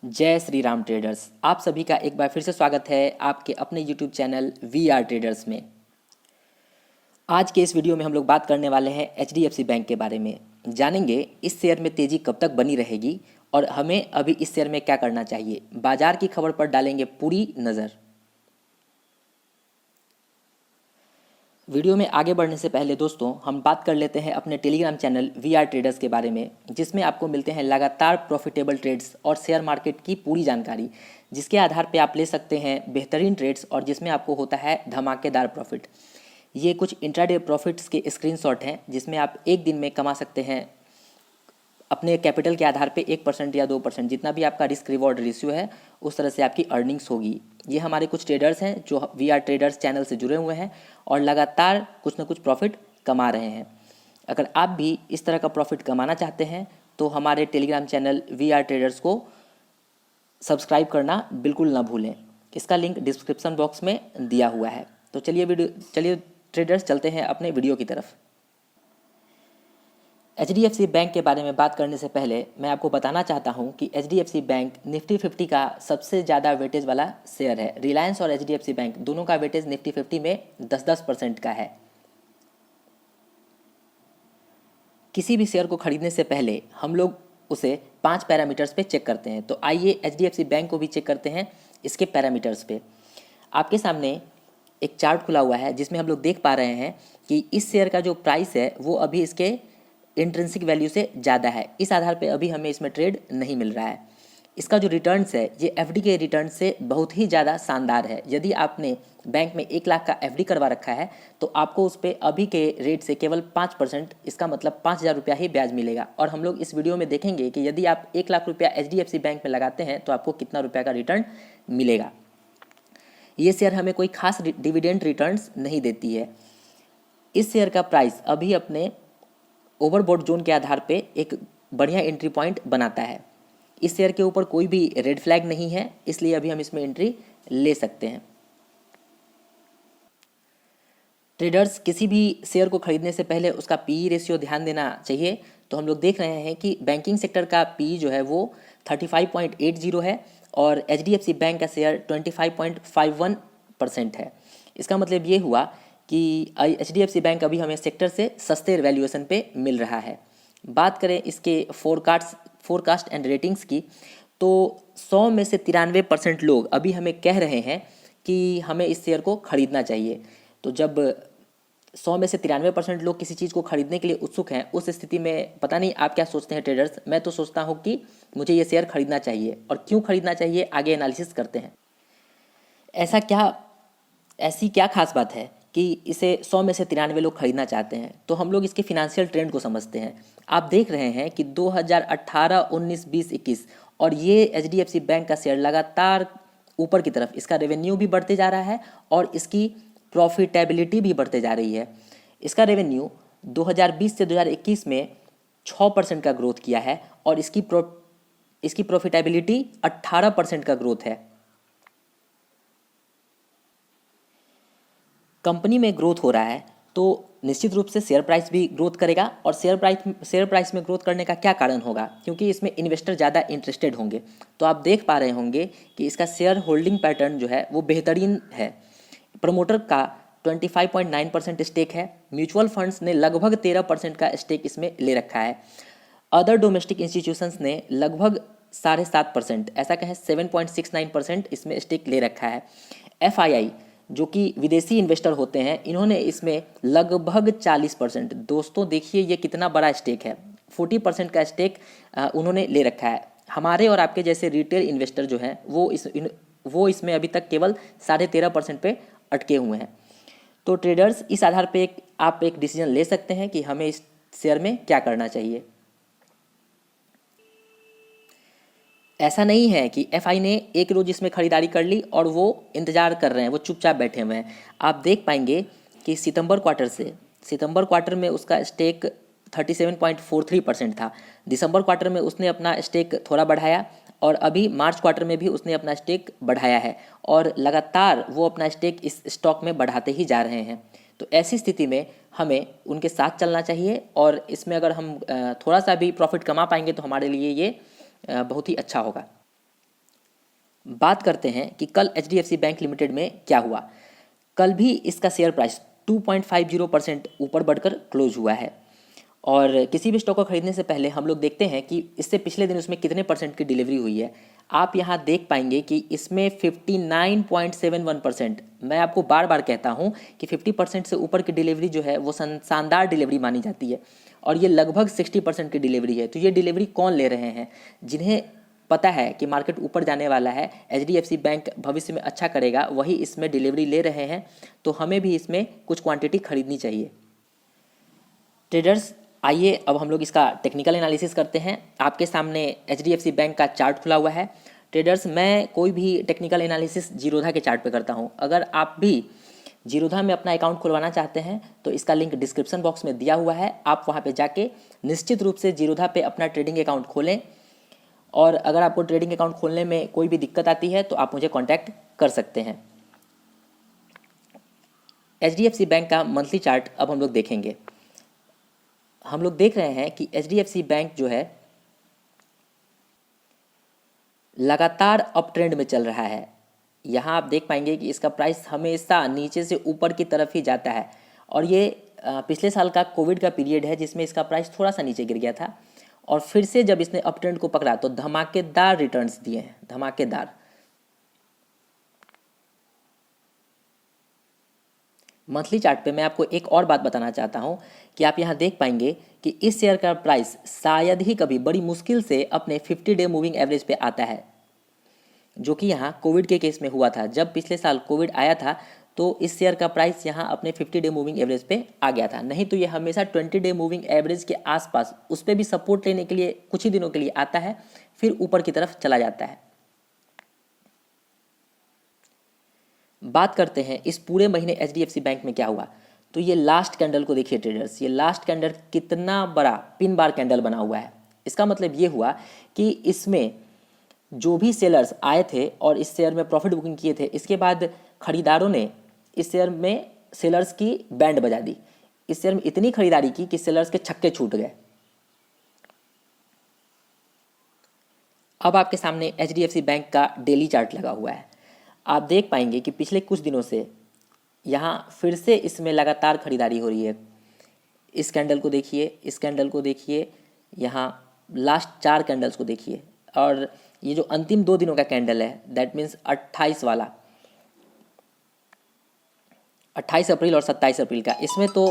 जय श्री राम ट्रेडर्स। आप सभी का एक बार फिर से स्वागत है आपके अपने YouTube channel we are traders में। आज के इस वीडियो में हम लोग बात करने वाले हैं एचडीएफसी बैंक के बारे में। जानेंगे इस शेयर में तेज़ी कब तक बनी रहेगी और हमें अभी इस शेयर में क्या करना चाहिए। बाजार की खबर पर डालेंगे पूरी नज़र। वीडियो में आगे बढ़ने से पहले दोस्तों हम बात कर लेते हैं अपने Telegram channel we are traders के बारे में, जिसमें आपको मिलते हैं लगातार प्रॉफिटेबल ट्रेड्स और शेयर मार्केट की पूरी जानकारी, जिसके आधार पे आप ले सकते हैं बेहतरीन ट्रेड्स और जिसमें आपको होता है धमाकेदार प्रॉफिट। ये कुछ इंट्राडे प्रॉफिट्स के स्क्रीनशॉट हैं जिसमें आप एक दिन में कमा सकते हैं अपने कैपिटल के आधार पे 1% या 2%, जितना भी आपका रिस्क रिवॉर्ड रेशियो है उस तरह से आपकी अर्निंग्स होगी। ये हमारे कुछ ट्रेडर्स हैं जो वी आर ट्रेडर्स चैनल से जुड़े हुए हैं और लगातार कुछ ना कुछ प्रॉफिट कमा रहे हैं। अगर आप भी इस तरह का प्रॉफिट कमाना चाहते हैं तो हमारे Telegram channel we are traders को सब्सक्राइब करना बिल्कुल ना भूलें। इसका लिंक डिस्क्रिप्शन बॉक्स में दिया हुआ है। तो चलिए ट्रेडर्स चलते हैं अपने वीडियो की तरफ। एचडीएफसी बैंक के बारे में बात करने से पहले मैं आपको बताना चाहता हूं कि एचडीएफसी बैंक निफ्टी 50 का सबसे ज़्यादा वेटेज वाला शेयर है। रिलायंस और एचडीएफसी बैंक दोनों का वेटेज निफ्टी 50 में 10-10% का है। किसी भी शेयर को खरीदने से पहले हम लोग उसे 5 पैरामीटर्स पे चेक करते हैं। तो आइए एचडीएफसी बैंक को भी चेक करते हैं इसके पैरामीटर्स पे। आपके सामने एक चार्ट खुला हुआ है जिसमें हम लोग देख पा रहे हैं कि इस शेयर का जो प्राइस है वो अभी इसके इंट्रिंसिक वैल्यू से ज़्यादा है। इस आधार पे अभी हमें इसमें ट्रेड नहीं मिल रहा है। इसका जो रिटर्न्स है ये एफडी के रिटर्न से बहुत ही ज़्यादा शानदार है। यदि आपने बैंक में 1 लाख का एफडी करवा रखा है तो आपको उस पर अभी के रेट से केवल 5%, इसका मतलब 5,000 रुपया ही ब्याज मिलेगा। और हम लोग इस वीडियो में देखेंगे कि यदि आप 1 लाख रुपया एचडीएफसी बैंक में लगाते हैं तो आपको कितना रुपया का रिटर्न मिलेगा। ये शेयर हमें कोई खास डिविडेंड रिटर्न्स नहीं देती है। इस शेयर का प्राइस अभी अपने ओवरबॉट जोन के आधार पे एक बढ़िया एंट्री पॉइंट बनाता है। इस शेयर के ऊपर कोई भी रेड फ्लैग नहीं है, इसलिए अभी हम इसमें एंट्री ले सकते हैं। ट्रेडर्स किसी भी शेयर को खरीदने से पहले उसका पीई रेशियो ध्यान देना चाहिए। तो हम लोग देख रहे हैं कि बैंकिंग सेक्टर का पीई जो है वो 35.80 है और एचडीएफसी बैंक का शेयर 25.51% है। इसका मतलब ये हुआ कि एचडीएफसी बैंक अभी हमें सेक्टर से सस्ते वैल्यूएशन पे मिल रहा है। बात करें इसके फोरकास्ट एंड रेटिंग्स की, तो 100 में से 93% लोग अभी हमें कह रहे हैं कि हमें इस शेयर को खरीदना चाहिए। तो जब 100 में से 93% लोग किसी चीज़ को खरीदने के लिए उत्सुक हैं, उस स्थिति में पता नहीं आप क्या सोचते हैं ट्रेडर्स। मैं तो सोचता हूँ कि मुझे ये शेयर खरीदना चाहिए। और क्यों खरीदना चाहिए आगे एनालिसिस करते हैं। ऐसी क्या खास बात है कि इसे 100 में से 93 लोग खरीदना चाहते हैं। तो हम लोग इसके फिनेंशियल ट्रेंड को समझते हैं। आप देख रहे हैं कि 2018, 19, 20, 21 और ये एचडीएफसी बैंक का शेयर लगातार ऊपर की तरफ, इसका रेवेन्यू भी बढ़ते जा रहा है और इसकी प्रॉफिटेबिलिटी भी बढ़ते जा रही है। इसका रेवेन्यू 2020 से 2021 में 6% का ग्रोथ किया है और इसकी प्रॉफिटेबिलिटी 18% का ग्रोथ है। कंपनी में ग्रोथ हो रहा है तो निश्चित रूप से शेयर प्राइस भी ग्रोथ करेगा। और शेयर प्राइस में ग्रोथ करने का क्या कारण होगा, क्योंकि इसमें इन्वेस्टर ज़्यादा इंटरेस्टेड होंगे। तो आप देख पा रहे होंगे कि इसका शेयर होल्डिंग पैटर्न जो है वो बेहतरीन है। प्रमोटर का 25.9% स्टेक है। म्यूचुअल फंड्स ने लगभग 13% का स्टेक इसमें ले रखा है। अदर डोमेस्टिक इंस्टीट्यूशंस ने लगभग 7.5%, ऐसा कहें 7.69% इसमें स्टेक ले रखा है। एफआईआई जो कि विदेशी इन्वेस्टर होते हैं, इन्होंने इसमें लगभग 40%, दोस्तों देखिए ये कितना बड़ा स्टेक है, 40% का स्टेक उन्होंने ले रखा है। हमारे और आपके जैसे रिटेल इन्वेस्टर जो हैं वो इसमें अभी तक केवल 13.5% पे अटके हुए हैं। तो ट्रेडर्स इस आधार पे आप एक डिसीजन ले सकते हैं कि हमें इस शेयर में क्या करना चाहिए। ऐसा नहीं है कि एफआई ने एक रोज इसमें खरीदारी कर ली और वो इंतजार कर रहे हैं, वो चुपचाप बैठे हुए हैं। आप देख पाएंगे कि सितंबर क्वार्टर में उसका स्टेक 37.43% था। दिसंबर क्वार्टर में उसने अपना स्टेक थोड़ा बढ़ाया और अभी मार्च क्वार्टर में भी उसने अपना स्टेक बढ़ाया है और लगातार वो अपना स्टेक इस स्टॉक में बढ़ाते ही जा रहे हैं। तो ऐसी स्थिति में हमें उनके साथ चलना चाहिए और इसमें अगर हम थोड़ा सा भी प्रॉफिट कमा पाएंगे तो हमारे लिए ये बहुत ही अच्छा होगा। बात करते हैं कि कल HDFC बैंक लिमिटेड में क्या हुआ। कल भी इसका शेयर प्राइस 2.50% ऊपर बढ़कर क्लोज हुआ है। और किसी भी स्टॉक को खरीदने से पहले हम लोग देखते हैं कि इससे पिछले दिन उसमें कितने परसेंट की डिलीवरी हुई है। आप यहाँ देख पाएंगे कि इसमें 59.71%, मैं आपको बार बार कहता हूँ कि 50% से ऊपर की डिलीवरी जो है वो शानदार डिलीवरी मानी जाती है, और ये लगभग 60% की डिलीवरी है। तो ये डिलीवरी कौन ले रहे हैं? जिन्हें पता है कि मार्केट ऊपर जाने वाला है, HDFC बैंक भविष्य में अच्छा करेगा, वही इसमें डिलीवरी ले रहे हैं। तो हमें भी इसमें कुछ क्वांटिटी खरीदनी चाहिए। ट्रेडर्स, आइए अब हम लोग इसका टेक्निकल एनालिसिस करते हैं। आपके सामने HDFC बैंक का चार्ट खुला हुआ है। ट्रेडर्स, मैं कोई भी टेक्निकल एनालिसिस जीरोधा के चार्ट पे करता हूं। अगर आप भी जीरोधा में अपना अकाउंट खुलवाना चाहते हैं तो इसका लिंक डिस्क्रिप्शन बॉक्स में दिया हुआ है। आप वहां पे जाके निश्चित रूप से जीरोधा पे अपना ट्रेडिंग अकाउंट खोलें, और अगर आपको ट्रेडिंग अकाउंट खोलने में कोई भी दिक्कत आती है तो आप मुझे कॉन्टैक्ट कर सकते हैं। HDFC बैंक का मंथली चार्ट अब हम लोग देखेंगे। हम लोग देख रहे हैं कि HDFC बैंक जो है लगातार अप ट्रेंड में चल रहा है। यहाँ आप देख पाएंगे कि इसका प्राइस हमेशा नीचे से ऊपर की तरफ ही जाता है, और ये पिछले साल का कोविड का पीरियड है जिसमें इसका प्राइस थोड़ा सा नीचे गिर गया था, और फिर से जब इसने अप ट्रेंड को पकड़ा तो धमाकेदार रिटर्न्स दिए हैं, धमाकेदार। मंथली चार्ट पे मैं आपको एक और बात बताना चाहता हूं कि आप यहां देख पाएंगे कि इस शेयर का प्राइस शायद ही कभी, बड़ी मुश्किल से अपने 50 डे मूविंग एवरेज पे आता है, जो कि यहां कोविड के केस में हुआ था। जब पिछले साल कोविड आया था तो इस शेयर का प्राइस यहां अपने 50 डे मूविंग एवरेज पे आ गया था, नहीं तो ये हमेशा 20 डे मूविंग एवरेज के आसपास, उस पर भी सपोर्ट लेने के लिए कुछ ही दिनों के लिए आता है, फिर ऊपर की तरफ चला जाता है। बात करते हैं इस पूरे महीने HDFC बैंक में क्या हुआ। तो ये लास्ट कैंडल को देखिए ट्रेडर्स, ये लास्ट कैंडल कितना बड़ा पिन बार कैंडल बना हुआ है। इसका मतलब ये हुआ कि इसमें जो भी सेलर्स आए थे और इस शेयर में प्रॉफिट बुकिंग किए थे, इसके बाद खरीदारों ने इस शेयर में सेलर्स की बैंड बजा दी। इस शेयर में इतनी खरीदारी की कि सेलर्स के छक्के छूट गए। अब आपके सामने HDFC बैंक का डेली चार्ट लगा हुआ है। आप देख पाएंगे कि पिछले कुछ दिनों से यहाँ फिर से इसमें लगातार खरीदारी हो रही है। इस कैंडल को देखिए, इस कैंडल को देखिए, यहाँ लास्ट 4 कैंडल्स को देखिए, और ये जो अंतिम 2 दिनों का कैंडल है, दैट मीन्स 28 वाला, 28 अप्रैल और 27 अप्रैल का, इसमें तो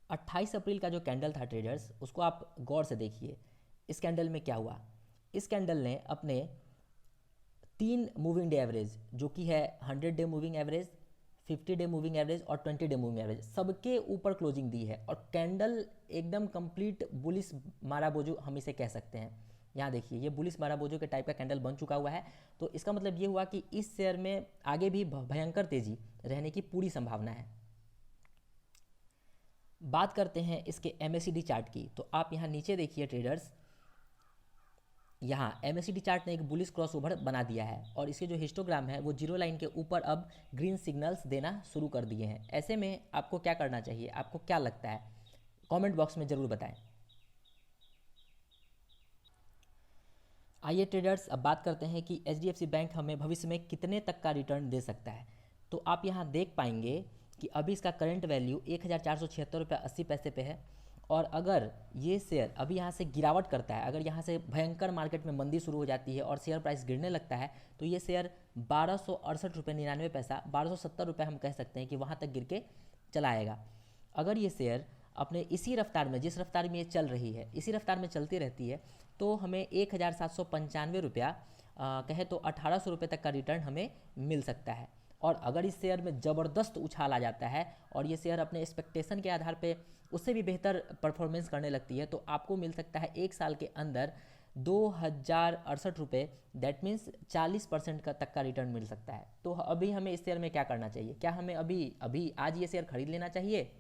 28 अप्रैल का जो कैंडल था ट्रेडर्स, उसको आप गौर से देखिए। इस कैंडल में क्या हुआ? इस कैंडल ने अपने 3 मूविंग डे एवरेज, जो कि है 100 day moving average, 50 day moving average और 20 डे मूविंग एवरेज, सबके ऊपर क्लोजिंग दी है, और कैंडल एकदम कंप्लीट बुलिश माराबोजो हम इसे कह सकते हैं। यहाँ देखिए, ये बुलिश माराबोजो के टाइप का कैंडल बन चुका हुआ है। तो इसका मतलब ये हुआ कि इस शेयर में आगे भी भयंकर तेजी रहने की पूरी संभावना है। बात करते हैं इसके MACD चार्ट की। तो आप यहाँ नीचे देखिए ट्रेडर्स, यहाँ MACD चार्ट ने एक बुलिश क्रॉसओवर बना दिया है, और इसके जो हिस्टोग्राम है वो जीरो लाइन के ऊपर अब ग्रीन सिग्नल्स देना शुरू कर दिए हैं। ऐसे में आपको क्या करना चाहिए? आपको क्या लगता है? कमेंट बॉक्स में ज़रूर बताएं। आइए ट्रेडर्स, अब बात करते हैं कि HDFC बैंक हमें भविष्य में कितने तक का रिटर्न दे सकता है। तो आप यहाँ देख पाएंगे कि अभी इसका करंट वैल्यू 1476 रुपये 80 पैसे पे है, और अगर ये शेयर अभी यहाँ से गिरावट करता है, अगर यहाँ से भयंकर मार्केट में मंदी शुरू हो जाती है और शेयर प्राइस गिरने लगता है, तो ये शेयर 1268 रुपये 99 पैसा, 1270 रुपये हम कह सकते हैं कि वहाँ तक गिर के चला आएगा। अगर ये शेयर अपने इसी रफ्तार में, जिस रफ्तार में ये चल रही है, इसी रफ्तार में चलती रहती है, तो हमें 1795 रुपया कहे तो 1800 रुपये तक का रिटर्न हमें मिल सकता है। और अगर इस शेयर में ज़बरदस्त उछाल आ जाता है और ये शेयर अपने एक्सपेक्टेशन के आधार पे उससे भी बेहतर परफॉर्मेंस करने लगती है, तो आपको मिल सकता है 1 साल के अंदर 2068 रुपये, दैट मीन्स 40% का तक का रिटर्न मिल सकता है। तो अभी हमें इस शेयर में क्या करना चाहिए? क्या हमें अभी आज ये शेयर खरीद लेना चाहिए?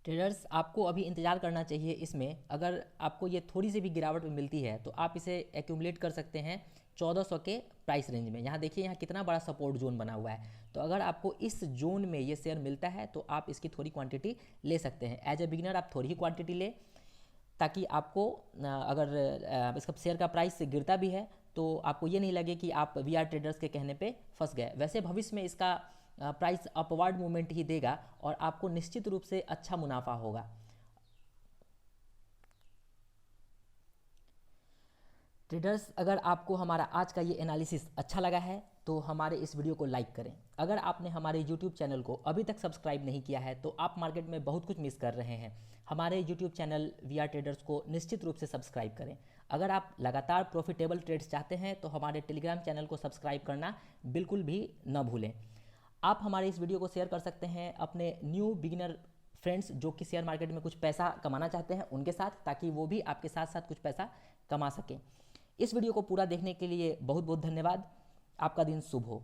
ट्रेडर्स, आपको अभी इंतज़ार करना चाहिए इसमें। अगर आपको ये थोड़ी सी भी गिरावट मिलती है तो आप इसे एक्यूमुलेट कर सकते हैं 1400 के प्राइस रेंज में। यहाँ देखिए यहाँ कितना बड़ा सपोर्ट जोन बना हुआ है। तो अगर आपको इस जोन में ये शेयर मिलता है तो आप इसकी थोड़ी क्वांटिटी ले सकते हैं। एज ए बिगिनर आप थोड़ी ही क्वांटिटी लें, ताकि आपको अगर इसका शेयर का प्राइस गिरता भी है तो आपको ये नहीं लगे कि आप वी आर ट्रेडर्स के कहने पे फंस गए। वैसे भविष्य में इसका प्राइस अपवर्ड मूवमेंट ही देगा और आपको निश्चित रूप से अच्छा मुनाफा होगा। ट्रेडर्स, अगर आपको हमारा आज का ये एनालिसिस अच्छा लगा है तो हमारे इस वीडियो को लाइक करें। अगर आपने हमारे YouTube चैनल को अभी तक सब्सक्राइब नहीं किया है तो आप मार्केट में बहुत कुछ मिस कर रहे हैं। हमारे YouTube channel we are traders को निश्चित रूप से सब्सक्राइब करें। अगर आप लगातार प्रॉफिटेबल ट्रेड्स चाहते हैं तो हमारे टेलीग्राम चैनल को सब्सक्राइब करना बिल्कुल भी न भूलें। आप हमारे इस वीडियो को शेयर कर सकते हैं अपने न्यू बिगिनर फ्रेंड्स जो कि शेयर मार्केट में कुछ पैसा कमाना चाहते हैं उनके साथ, ताकि वो भी आपके साथ साथ कुछ पैसा कमा सकें। इस वीडियो को पूरा देखने के लिए बहुत बहुत धन्यवाद। आपका दिन शुभ हो।